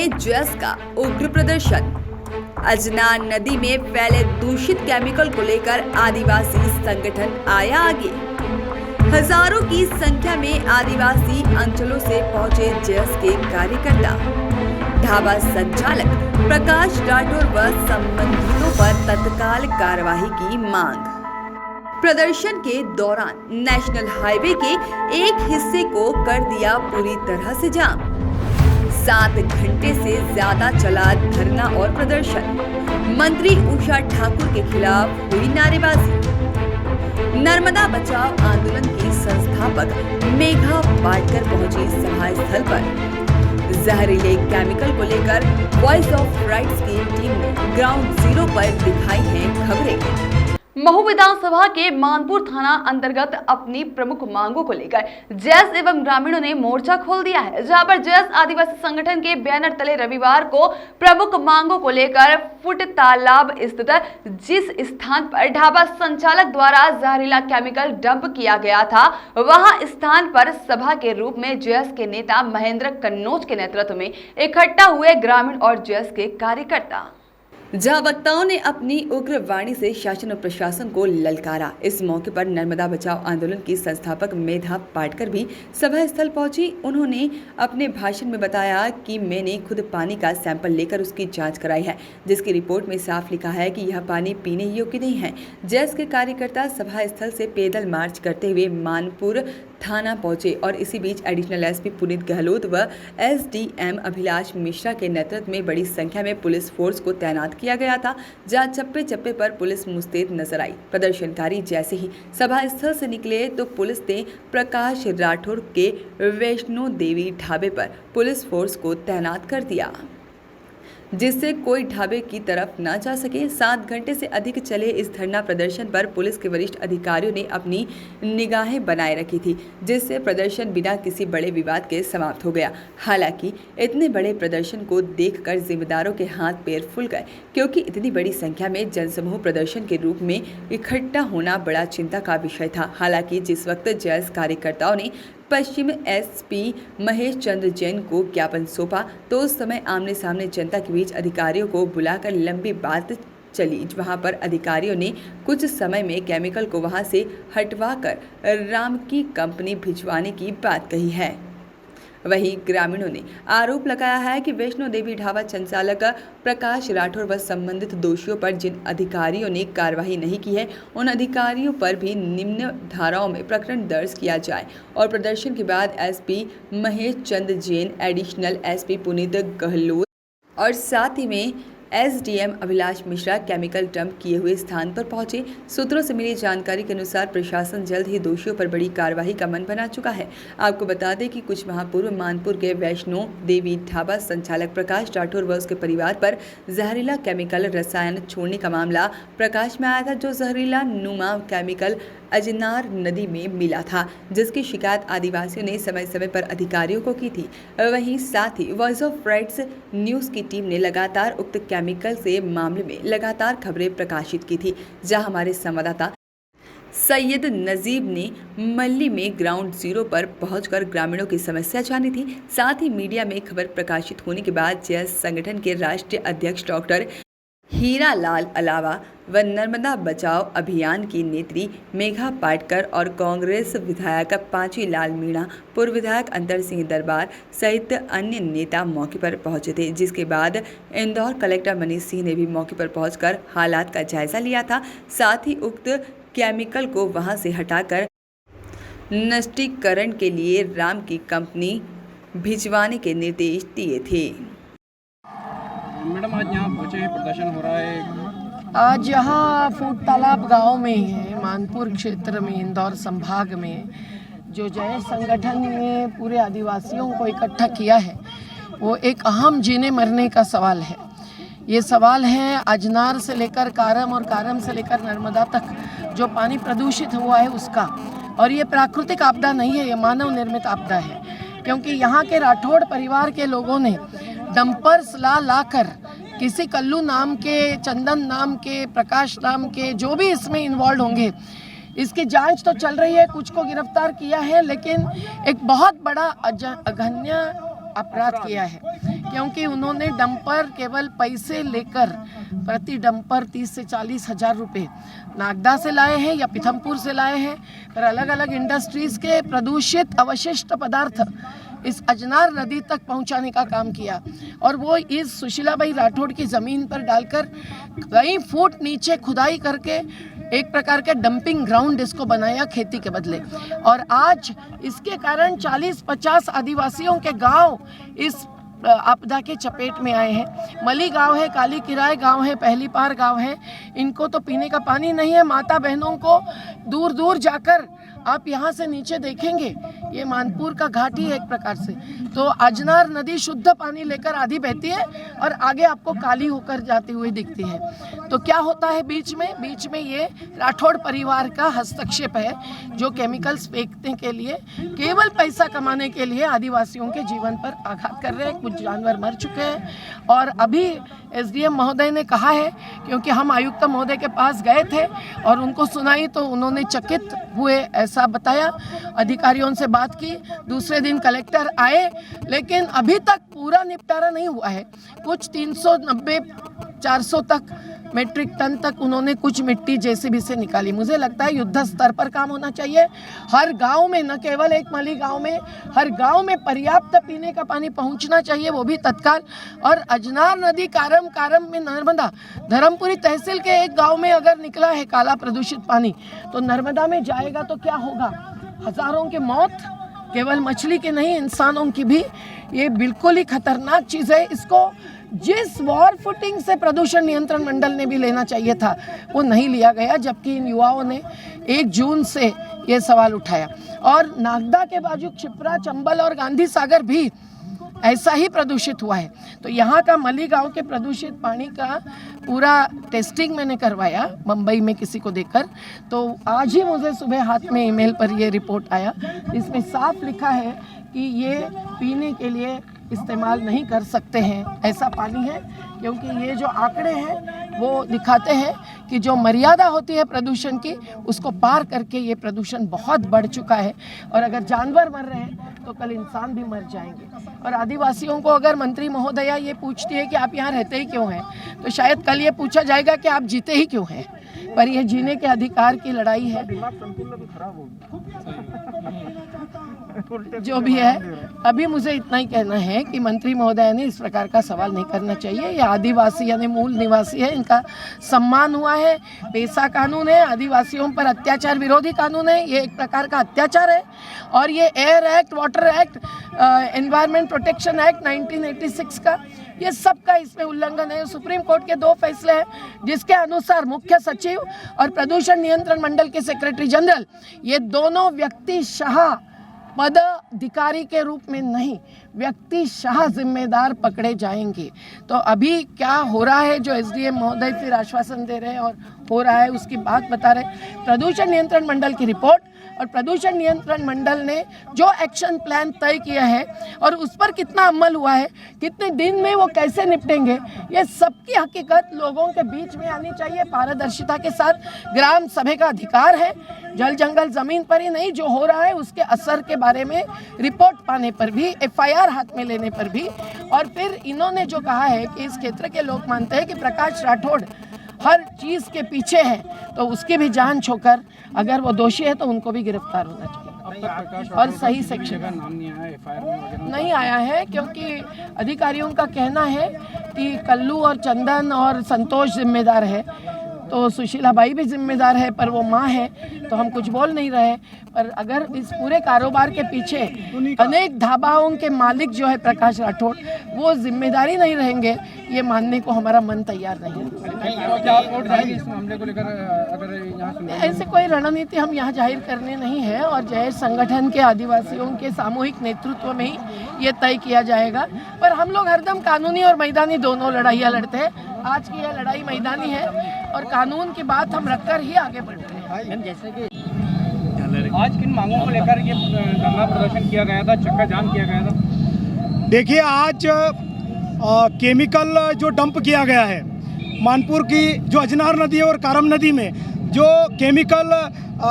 में जैस का उग्र प्रदर्शन। अजनार नदी में फैले दूषित केमिकल को लेकर आदिवासी संगठन आया आगे। हजारों की संख्या में आदिवासी अंचलों से पहुंचे जैस के कार्यकर्ता। ढाबा संचालक प्रकाश राठौर व संबंधितों पर तत्काल कार्रवाई की मांग। प्रदर्शन के दौरान नेशनल हाईवे के एक हिस्से को कर दिया पूरी तरह से जाम। 7 घंटे से ज्यादा चला धरना और प्रदर्शन। मंत्री उषा ठाकुर के खिलाफ हुई नारेबाजी। नर्मदा बचाओ आंदोलन की संस्थापक मेघा पाटकर पहुंची सभा स्थल पर। जहरीले केमिकल को लेकर वॉइस ऑफ राइट्स की टीम ने ग्राउंड जीरो पर दिखाई हैं खबरें। महू विधानसभा के मानपुर थाना अंतर्गत अपनी प्रमुख मांगों को लेकर जैस एवं ग्रामीणों ने मोर्चा खोल दिया है, जहां पर जैस आदिवासी संगठन के बैनर तले रविवार को प्रमुख मांगों को लेकर फुट तालाब स्थित जिस स्थान पर ढाबा संचालक द्वारा जहरीला केमिकल डंप किया गया था, वहां स्थान पर सभा के रूप में जैस के नेता महेंद्र कन्नौज के नेतृत्व में इकट्ठा हुए ग्रामीण और जैस के कार्यकर्ता, जहां वक्ताओं ने अपनी उग्र वाणी से शासन और प्रशासन को ललकारा। इस मौके पर नर्मदा बचाओ आंदोलन की संस्थापक मेघा पाटकर भी सभा स्थल पहुंची। उन्होंने अपने भाषण में बताया कि मैंने खुद पानी का सैंपल लेकर उसकी जांच कराई है, जिसकी रिपोर्ट में साफ लिखा है कि यह पानी पीने योग्य नहीं है। जैस के कार्यकर्ता सभा स्थल से पैदल मार्च करते हुए मानपुर थाना पहुंचे और इसी बीच एडिशनल एसपी पुनीत गहलोत व एसडीएम अभिलाष मिश्रा के नेतृत्व में बड़ी संख्या में पुलिस फोर्स को तैनात किया गया था, जहां चप्पे चप्पे पर पुलिस मुस्तैद नजर आई। प्रदर्शनकारी जैसे ही सभा स्थल से निकले तो पुलिस ने प्रकाश राठौर के वैष्णो देवी ढाबे पर पुलिस फोर्स को तैनात कर दिया, जिससे कोई ढाबे की तरफ न जा सके। 7 घंटे से अधिक चले इस धरना प्रदर्शन पर पुलिस के वरिष्ठ अधिकारियों ने अपनी निगाहें बनाए रखी थी, जिससे प्रदर्शन बिना किसी बड़े विवाद के समाप्त हो गया। हालांकि इतने बड़े प्रदर्शन को देखकर जिम्मेदारों के हाथ पैर फूल गए, क्योंकि इतनी बड़ी संख्या में जनसमूह प्रदर्शन के रूप में इकट्ठा होना बड़ा चिंता का विषय था। हालांकि जिस वक्त जैस कार्यकर्ताओं ने पश्चिम एसपी महेश चंद्र जैन को ज्ञापन सौंपा, तो उस समय आमने सामने जनता के बीच अधिकारियों को बुलाकर लंबी बात चली। वहां पर अधिकारियों ने कुछ समय में केमिकल को वहां से हटवाकर राम की कंपनी भिजवाने की बात कही है। वहीं ग्रामीणों ने आरोप लगाया है कि वैष्णो देवी ढाबा संचालक प्रकाश राठौर व संबंधित दोषियों पर जिन अधिकारियों ने कार्रवाई नहीं की है, उन अधिकारियों पर भी निम्न धाराओं में प्रकरण दर्ज किया जाए। और प्रदर्शन के बाद SP Mahesh Chandra Jain, additional SP Puneet Gehlot और साथ ही में SDM Abhilash Mishra chemical dump किए हुए स्थान पर पहुंचे। सूत्रों से मिली जानकारी के अनुसार प्रशासन जल्द ही दोषियों पर बड़ी कार्रवाई का मन बना चुका है। आपको बता दें कि कुछ माह पूर्व मानपुर के वैष्णो देवी ढाबा संचालक प्रकाश राठौर व उसके परिवार पर जहरीला केमिकल रसायन छोड़ने का मामला प्रकाश में आया था, जो जहरीला नुमा केमिकल अजनार नदी में मिला था, जिसकी शिकायत आदिवासियों ने समय समय पर अधिकारियों को की थी। वहीं साथ ही वॉइस ऑफ राइट्स न्यूज की टीम ने लगातार उक्त केमिकल से मामले में लगातार खबरें प्रकाशित की थी, जहां हमारे संवाददाता सैयद नजीब ने मल्ली में ग्राउंड जीरो पर पहुंचकर ग्रामीणों की समस्या जानी थी। साथ ही मीडिया में खबर प्रकाशित होने के बाद जैस संगठन के राष्ट्रीय अध्यक्ष डॉक्टर हीरालाल अलावा व नर्मदा बचाओ अभियान की नेत्री मेघा पाटकर और कांग्रेस विधायक पांची लाल मीणा, पूर्व विधायक अंतर सिंह दरबार सहित अन्य नेता मौके पर पहुंचे थे, जिसके बाद इंदौर कलेक्टर मनीष सिंह ने भी मौके पर पहुंचकर हालात का जायजा लिया था। साथ ही उक्त केमिकल को वहां से हटाकर नष्टीकरण के लिए राम की कंपनी भिजवाने के निर्देश दिए थे। मैडम, आज यहाँ पहुँचे हैं, प्रदर्शन हो रहा है। आज यहाँ फूट तालाब गांव में है, मानपुर क्षेत्र में, इंदौर संभाग में, जो जैस संगठन ने पूरे आदिवासियों को इकट्ठा किया है, वो एक अहम जीने मरने का सवाल है। ये सवाल है अजनार से लेकर कारम और कारम से लेकर नर्मदा तक जो पानी प्रदूषित हुआ है उसका। और ये प्राकृतिक आपदा नहीं है, ये मानव निर्मित आपदा है, क्योंकि यहाँ के राठौड़ परिवार के लोगों ने डंपर्स लाकर किसी कल्लू नाम के, चंदन नाम के, प्रकाश नाम के, जो भी इसमें इन्वॉल्व होंगे, इसकी जांच तो चल रही है, कुछ को गिरफ्तार किया है, लेकिन एक बहुत बड़ा अघन्य अपराध किया है, क्योंकि उन्होंने डंपर केवल पैसे लेकर प्रति डंपर 30 से 40 हज़ार रुपये नागदा से लाए हैं या पीथमपुर से लाए हैं, पर अलग अलग इंडस्ट्रीज़ के प्रदूषित अवशिष्ट पदार्थ इस अजनार नदी तक पहुंचाने का काम किया और वो इस सुशीलाबाई राठौड़ की ज़मीन पर डालकर कई फुट नीचे खुदाई करके एक प्रकार के डंपिंग ग्राउंड इसको बनाया खेती के बदले। और आज इसके कारण 40-50 आदिवासियों के गांव इस आपदा के चपेट में आए हैं। मली गांव है, काली किराए गांव है, पहली पार गांव है, इनको तो पीने का पानी नहीं है। माता बहनों को दूर दूर जाकर आप यहाँ से नीचे देखेंगे, ये मानपुर का घाटी है एक प्रकार से, तो अजनार नदी शुद्ध पानी लेकर आधी बहती है और आगे आपको काली होकर जाती हुई दिखती है। तो क्या होता है बीच में ये राठौड़ परिवार का हस्तक्षेप है, जो केमिकल्स फेंकने के लिए, केवल पैसा कमाने के लिए आदिवासियों के जीवन पर आघात कर रहे हैं। कुछ जानवर मर चुके हैं और अभी SDM महोदय ने कहा है, क्योंकि हम आयुक्त महोदय के पास गए थे और उनको सुनाई तो उन्होंने चकित हुए ऐसा बताया। अधिकारियों से बात की, दूसरे दिन कलेक्टर आए, लेकिन अभी तक पूरा निपटारा नहीं हुआ है। कुछ 390-400 तक मेट्रिक टन तक उन्होंने कुछ मिट्टी JCB से निकाली। मुझे लगता है युद्ध स्तर पर काम होना चाहिए। हर गांव में, न केवल एक मली गांव में, हर गांव में पर्याप्त पीने का पानी पहुंचना चाहिए, वो भी तत्काल। और अजनार नदी कारम में नर्मदा, धर्मपुरी तहसील के एक गांव में अगर निकला है काला प्रदूषित पानी, तो नर्मदा में जाएगा तो क्या होगा? हजारों की मौत, केवल मछली के नहीं, इंसानों की भी। ये बिल्कुल ही खतरनाक चीज़ है। इसको जिस वॉर फुटिंग से प्रदूषण नियंत्रण मंडल ने भी लेना चाहिए था, वो नहीं लिया गया, जबकि इन युवाओं ने 1 जून से ये सवाल उठाया। और नागदा के बाजू क्षिप्रा, चंबल और गांधी सागर भी ऐसा ही प्रदूषित हुआ है। तो यहाँ का मली गांव के प्रदूषित पानी का पूरा टेस्टिंग मैंने करवाया मुंबई में किसी को देकर, तो आज ही मुझे सुबह हाथ में ईमेल पर ये रिपोर्ट आया। इसमें साफ लिखा है कि ये पीने के लिए इस्तेमाल नहीं कर सकते हैं ऐसा पानी है, क्योंकि ये जो आंकड़े हैं वो दिखाते हैं कि जो मर्यादा होती है प्रदूषण की, उसको पार करके ये प्रदूषण बहुत बढ़ चुका है। और अगर जानवर मर रहे हैं तो कल इंसान भी मर जाएंगे। और आदिवासियों को अगर मंत्री महोदया ये पूछती है कि आप यहाँ रहते ही क्यों हैं, तो शायद कल ये पूछा जाएगा कि आप जीते ही क्यों हैं। पर ये जीने के अधिकार की लड़ाई है। जो भी है, अभी मुझे इतना ही कहना है कि मंत्री महोदय ने इस प्रकार का सवाल नहीं करना चाहिए। ये आदिवासी यानी मूल निवासी है, इनका सम्मान हुआ है। पेशा कानून है, आदिवासियों पर अत्याचार विरोधी कानून है, ये एक प्रकार का अत्याचार है। और ये air act, water act, environment protection act 1986 का, ये सब का इसमें उल्लंघन है। सुप्रीम कोर्ट के 2 फैसले हैं, जिसके अनुसार मुख्य सचिव और प्रदूषण नियंत्रण मंडल के सेक्रेटरी जनरल, ये दोनों व्यक्तिशः पदाधिकारी के रूप में नहीं, व्यक्तिशः जिम्मेदार पकड़े जाएंगे। तो अभी क्या हो रहा है, जो SDM महोदय फिर आश्वासन दे रहे हैं और हो रहा है उसकी बात बता रहे। प्रदूषण नियंत्रण मंडल की रिपोर्ट और प्रदूषण नियंत्रण मंडल ने जो एक्शन प्लान तय किया है और उस पर कितना अमल हुआ है, कितने दिन में वो कैसे निपटेंगे, ये सबकी हकीकत लोगों के बीच में आनी चाहिए पारदर्शिता के साथ। ग्राम सभा का अधिकार है, जल जंगल जमीन पर ही नहीं, जो हो रहा है उसके असर के बारे में रिपोर्ट पाने पर भी, FIR हाथ में लेने पर भी। और फिर इन्होंने जो कहा है कि इस क्षेत्र के लोग मानते हैं कि प्रकाश राठौड़ हर चीज़ के पीछे है, तो उसकी भी जांच होकर अगर वो दोषी है तो उनको भी गिरफ्तार होना चाहिए। और सही सेक्शन नाम नहीं आया FIR में वगैरह? नहीं आया है, क्योंकि अधिकारियों का कहना है कि कल्लू और चंदन और संतोष जिम्मेदार है, तो सुशीलाबाई भी जिम्मेदार है, पर वो माँ है तो हम कुछ बोल नहीं रहे। पर अगर इस पूरे कारोबार के पीछे अनेक ढाबाओं के मालिक जो है प्रकाश राठौड़, वो जिम्मेदारी नहीं रहेंगे, ये मानने को हमारा मन तैयार नहीं है। क्या कोर्ट जाएगी इस मामले को लेकर? अगर यहाँ ऐसे कोई रणनीति हम यहाँ जाहिर करने नहीं है, और जैसे संगठन के आदिवासियों के सामूहिक नेतृत्व में ही ये तय किया जाएगा। पर हम लोग हरदम कानूनी और मैदानी दोनों लड़ाइयाँ लड़ते हैं। आज की यह लड़ाई मैदानी है और कानून की बात हम रखकर ही आगे बढ़ते हैं। जैसे कि आज किन मांगों को लेकर ये धरना प्रदर्शन किया गया था, चक्का जाम किया गया था? देखिए, आज केमिकल जो डंप किया गया है मानपुर की जो अजनार नदी और कारम नदी में, जो केमिकल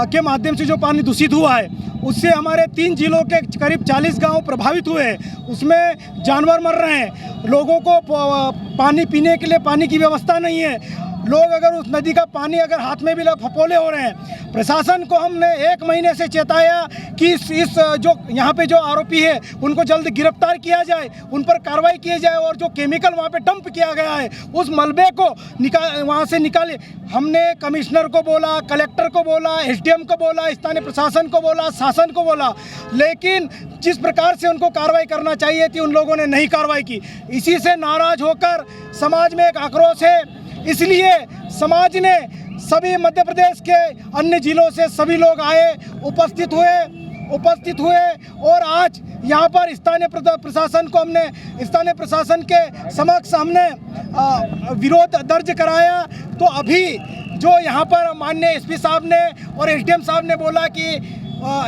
के माध्यम से जो पानी दूषित हुआ है, उससे हमारे 3 जिलों के करीब 40 गांव प्रभावित हुए हैं। उसमें जानवर मर रहे हैं, लोगों को पानी पीने के लिए पानी की व्यवस्था नहीं है। लोग अगर उस नदी का पानी अगर हाथ में भी फपोले हो रहे हैं। प्रशासन को हमने 1 महीने से चेताया कि इस जो यहाँ पे जो आरोपी है उनको जल्द गिरफ्तार किया जाए, उन पर कार्रवाई की जाए और जो केमिकल वहाँ पे डंप किया गया है उस मलबे को वहाँ से निकाले। हमने कमिश्नर को बोला, कलेक्टर को बोला, SDM को बोला, स्थानीय प्रशासन को बोला, शासन को बोला, लेकिन जिस प्रकार से उनको कार्रवाई करना चाहिए थी उन लोगों ने नहीं कार्रवाई की। इसी से नाराज होकर समाज में एक आक्रोश है। इसलिए समाज ने सभी मध्य प्रदेश के अन्य जिलों से सभी लोग आए, उपस्थित हुए और आज यहाँ पर स्थानीय प्रशासन को हमने स्थानीय प्रशासन के समक्ष हमने विरोध दर्ज कराया। तो अभी जो यहाँ पर माननीय SP साहब ने और SDM साहब ने बोला कि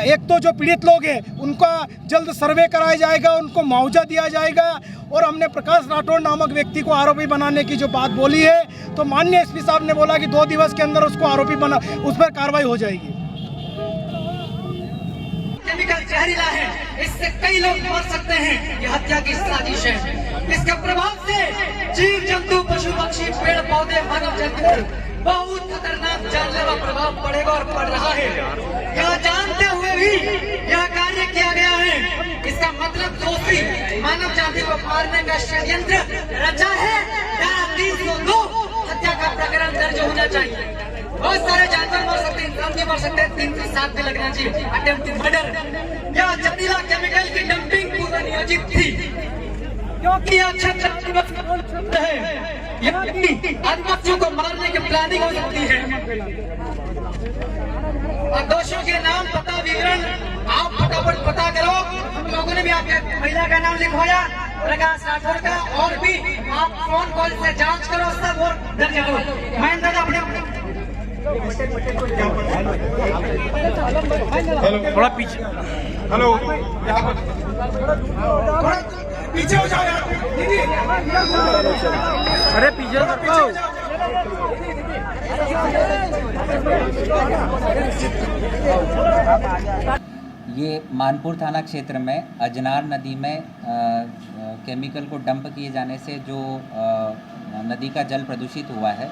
एक तो जो पीड़ित लोग हैं उनका जल्द सर्वे कराया जाएगा, उनको मुआवजा दिया जाएगा और हमने प्रकाश राठौड़ नामक व्यक्ति को आरोपी बनाने की जो बात बोली है तो माननीय SP साहब ने बोला कि 2 दिवस के अंदर उसको आरोपी बना उस पर कार्रवाई हो जाएगी। केमिकल जहरीला है, इससे कई लोग मर सकते हैं, ये हत्या की साजिश है। इसके प्रभाव से जीव जंतु, पशु पक्षी, पेड़ पौधे, मानव जाति बहुत खतरनाक जानलेवा प्रभाव पड़ेगा और पड़ रहा है। यह जानते हुए भी यह कार्य किया गया है। इसका मतलब दोषी मानव जाति को मारने का षड्यंत्र रचा है या 302 हत्या का प्रकरण दर्ज होना चाहिए। बहुत सारे जानवर मर सकते हैं, इंसान भी मर सकते हैं, 307 भी लगना चाहिए। अटेम्प्ट टू मर्डर या जहरीला केमिकल की डंपिंग पूर्व नियोजित थी, क्योंकि अच्छा है आदिवासियों को मारने की प्लानिंग हो सकती है। और दोषियों के नाम, पता, विवरण आप फटाफट पता करो। हम लोगों ने भी आपके महिला का नाम लिखवाया, प्रकाश राठौड़ का, और भी आप फोन कॉल से जांच करो, सब और दर्ज करो। मैं दादा अपने थोड़ा पीछे, हेलो, थोड़ा पीछे हो जाओ यार। अरे पीछे ये मानपुर थाना क्षेत्र में अजनार नदी में केमिकल को डंप किए जाने से जो नदी का जल प्रदूषित हुआ है,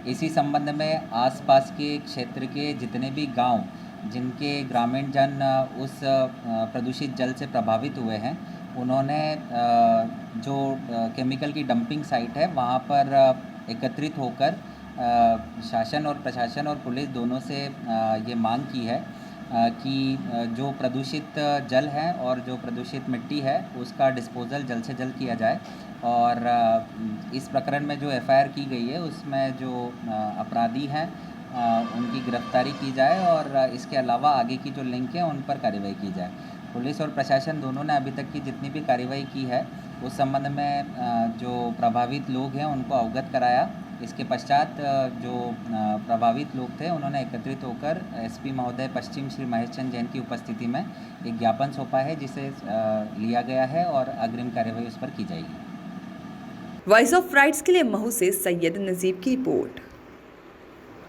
इसी संबंध में आसपास के क्षेत्र के जितने भी गांव जिनके ग्रामीण जन उस प्रदूषित जल से प्रभावित हुए हैं, उन्होंने जो केमिकल की डंपिंग साइट है वहाँ पर एकत्रित होकर शासन और प्रशासन और पुलिस दोनों से ये मांग की है कि जो प्रदूषित जल है और जो प्रदूषित मिट्टी है उसका डिस्पोजल जल्द से जल्द किया जाए और इस प्रकरण में जो FIR की गई है उसमें जो अपराधी हैं उनकी गिरफ्तारी की जाए और इसके अलावा आगे की जो लिंक है उन पर कार्रवाई की जाए। पुलिस और प्रशासन दोनों ने अभी तक की जितनी भी कार्रवाई की है उस संबंध में जो प्रभावित लोग हैं उनको अवगत कराया। इसके पश्चात जो प्रभावित लोग थे उन्होंने एकत्रित होकर SP महोदय पश्चिम श्री महेश चंद जैन की उपस्थिति में एक ज्ञापन सौंपा है जिसे लिया गया है और अग्रिम कार्रवाई उस पर की जाएगी। वॉइस ऑफ राइट्स के लिए महू से सैयद नजीब की रिपोर्ट।